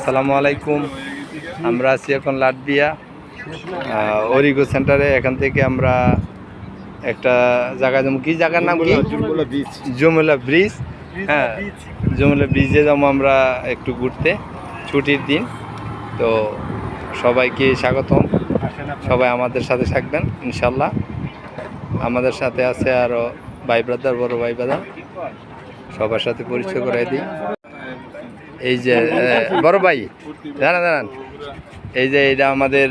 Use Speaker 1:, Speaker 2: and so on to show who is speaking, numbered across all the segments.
Speaker 1: আসসালামু আলাইকুম। আমরা আছি এখন লাটবিয়া অরিগো সেন্টারে। এখান থেকে আমরা একটা জায়গা যাবো, কি জায়গার নাম কি? যমুনা ব্রিজ। হ্যাঁ, যমুনা ব্রিজে যাবো আমরা একটু ঘুরতে, ছুটির দিন। তো সবাইকে স্বাগতম, সবাই আমাদের সাথে থাকবেন ইনশাল্লাহ। আমাদের সাথে আছে আরও ভাই ব্রাদার, বড় ভাই ব্রাদার, সবার সাথে পরিচয় করাই দিই। এই যে বড় ভাই, দাঁড়ান, এই যে এটা আমাদের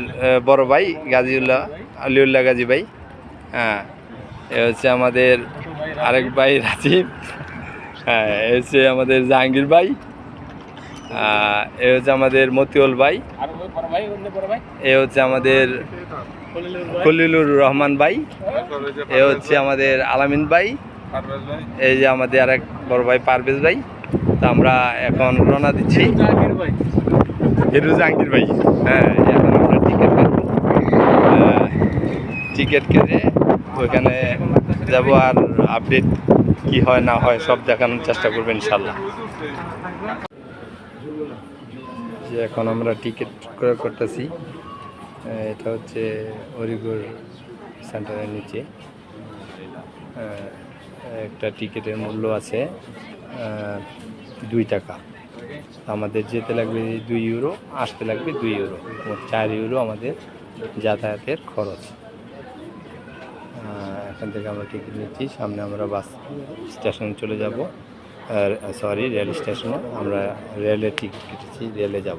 Speaker 1: বড় ভাই গাজীউল্লাহ, আলিউল্লাহ গাজী ভাই। হ্যাঁ, এ হচ্ছে আমাদের আরেক ভাই রাজীব। হ্যাঁ, এ হচ্ছে আমাদের জাহাঙ্গীর ভাই। এ হচ্ছে আমাদের মতিউল ভাই। এ হচ্ছে আমাদের খলিলুর রহমান ভাই। এ হচ্ছে আমাদের আলামিন ভাই। এই যে আমাদের আরেক বড় ভাই পারভেজ ভাই। তো আমরা এখন রওনা দিচ্ছি। হিরু জাহাঙ্গীর ভাই। হ্যাঁ, এখন আমরা টিকিট কেটে ওইখানে যাব, আর আপডেট কি হয় না হয় সব দেখানোর চেষ্টা করবো ইনশাল্লাহ। যে এখন আমরা টিকিট ক্রয় করতেছি। এটা হচ্ছে অরিগোর সেন্টারের নিচে। একটা টিকিটের মূল্য আছে 2 টাকা। আমাদের যেতে লাগবে 2 ইউরো, আসতে লাগবে 2 ইউরো, মোট 4 ইউরো আমাদের যাতায়াতের খরচ। এখান থেকে আমরা টিকিট নিচ্ছি। সামনে আমরা বাস স্টেশনে চলে যাব, রেল স্টেশনে। আমরা রেলের টিকিট কেটেছি, রেলে যাব।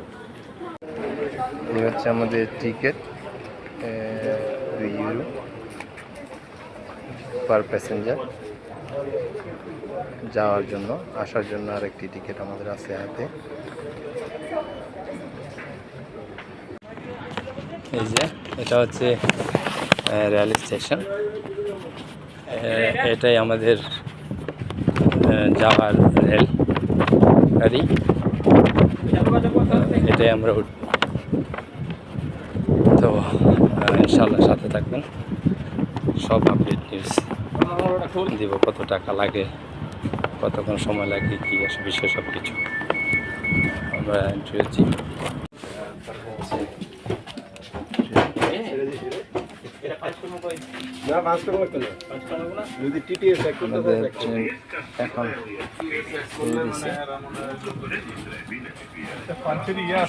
Speaker 1: এই হচ্ছে আমাদের টিকিট, 2 ইউরো পার প্যাসেঞ্জার। যাওয়ার জন্য, আসার জন্য আরেকটি টিকিট আমাদের আছে হাতে। এই যে এটা হচ্ছে রেল স্টেশন। এটাই আমাদের যাওয়ার রেল গাড়ি। এটাই আমরা উঠব। তো ইনশাল্লাহ সাথে থাকবেন, সব আপডেট নিউজ দিব। কত টাকা লাগে, কতক্ষণ সময় লাগে, কী বিষয় সব কিছু আমরা এন্ট্রি হচ্ছি।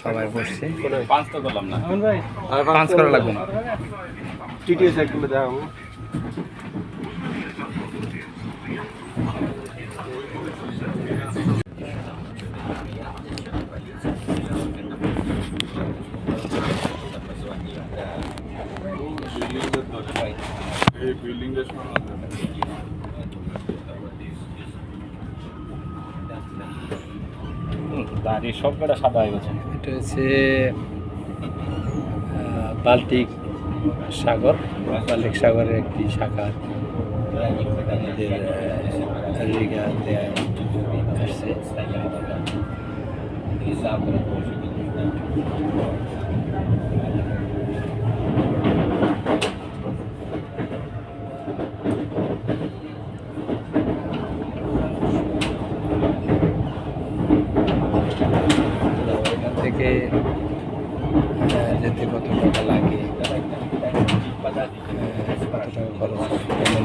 Speaker 1: সবাই বসছি, 5 করা লাগবে না। টিটিএস একটু দেওয়া
Speaker 2: দাঁড়িয়ে সব কটা সাদা হয়ে গেছে।
Speaker 1: এটা হচ্ছে বাল্টিক সাগরের একটি শাখা আমাদের রিগাতে আসছে। এখান থেকে যেতে কত টাকা লাগে, কত টাকা খরচ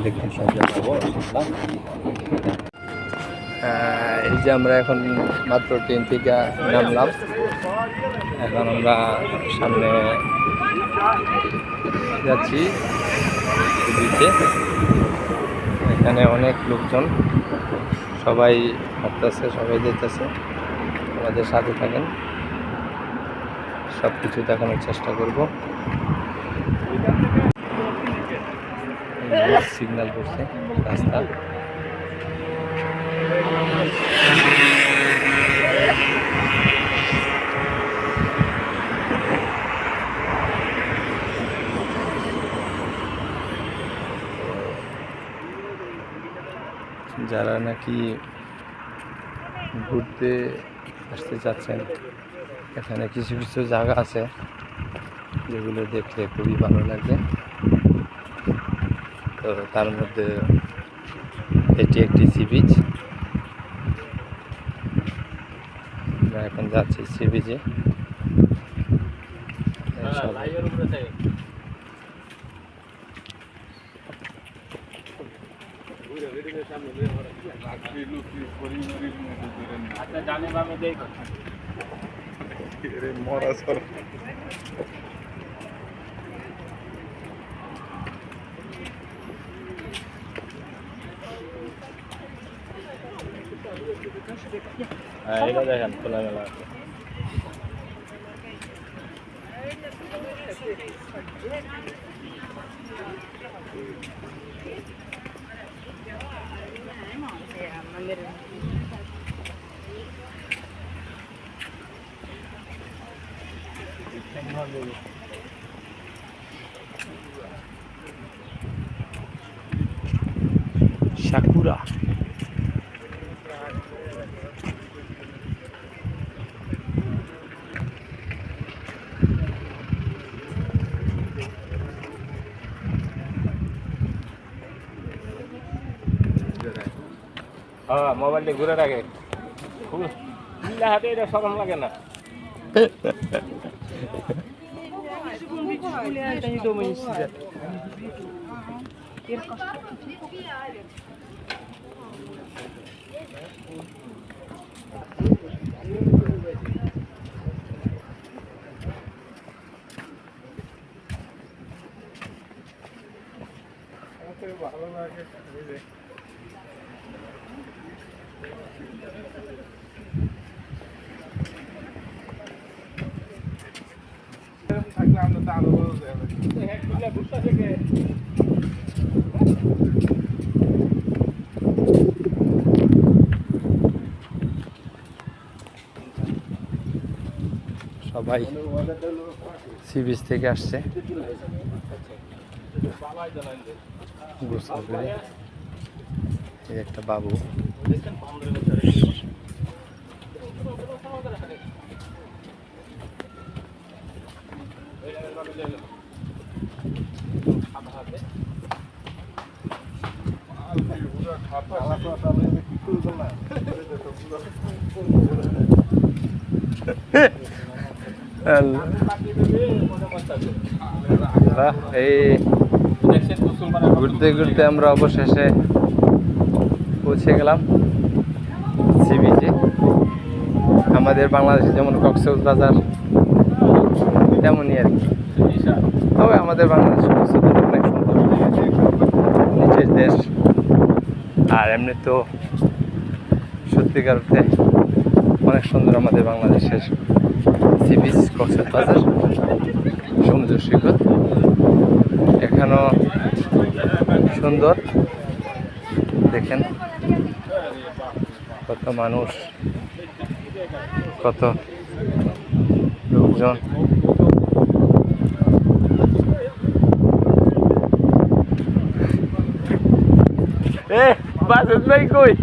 Speaker 1: দেখতে সব জানাবো। এই যে আমরা এখন মাত্র ট্রেন থেকে নামলাম। এখন আমরা সামনে যাচ্ছি দিতে। এখানে অনেক লোকজন, সবাই হাঁটতেছে, সবাই যেতেছে। আমাদের সাথে থাকেন, সব কিছু দেখানোর চেষ্টা করব। সিগন্যাল করছে রাস্তা। যারা নাকি ঘুরতে আসতে চাচ্ছেন, এখানে কিছু কিছু জায়গা আছে যেগুলো দেখলে খুবই ভালো লাগবে। তো তার মধ্যে এটি একটি সি বিচ। এখন যাচ্ছি সি বিচে।
Speaker 2: এটা দেখেন খোলামেলা আছে।
Speaker 1: সাকুরা
Speaker 2: হ্যাঁ, মোবাইলটা ঘুরে রাখে হাতে, এটা সরম লাগে না।
Speaker 1: ভালো লাগে থাকলে আমরা তো আরো বড় সবাই সি বিচ থেকে আসছে গোসল করে। এই একটা বাবু এই ঘুরতে ঘুরতে আমরা অবশেষে পৌঁছে গেলাম সি বিচে। আমাদের বাংলাদেশে যেমন কক্সবাজার তেমনই আর কি, তবে আমাদের বাংলাদেশ কক্সবাজার অনেক সুন্দর, নিচের দেশ। আর এমনি তো সত্যিকার অর্থে অনেক সুন্দর আমাদের বাংলাদেশের সি বিচ, কক্সবাজার সমুদ্র সৈকত এখানেও সুন্দর। দেখেন কত মানুষ, কত লোকজন। বাসুদ ভাই কই?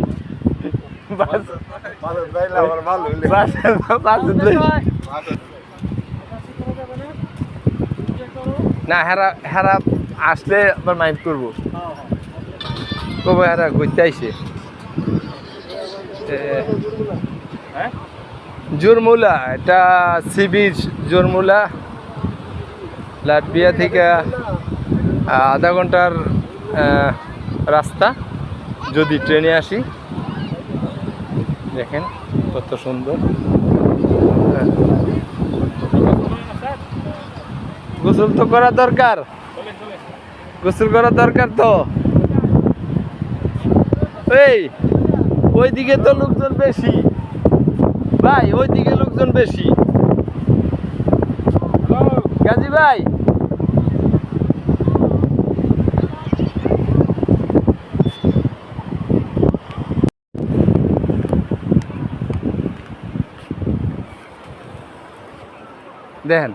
Speaker 1: না হেরা হেরা আসলে আবার মাইন্ড করবো, কবে হেরা ঘুরতে আইসে। জোরমুলা, এটা সি বিচ জোরমুলা। লাটভিয়া থেকে আধা ঘন্টার রাস্তা যদি ট্রেনে আসি। দেখেন কত সুন্দর। গোসল তো করা দরকার, গোসল করা দরকার তো। এই ওইদিকে তো লোকজন বেশি ভাই, ওইদিকে লোকজন বেশি। গাজী ভাই, দেখেন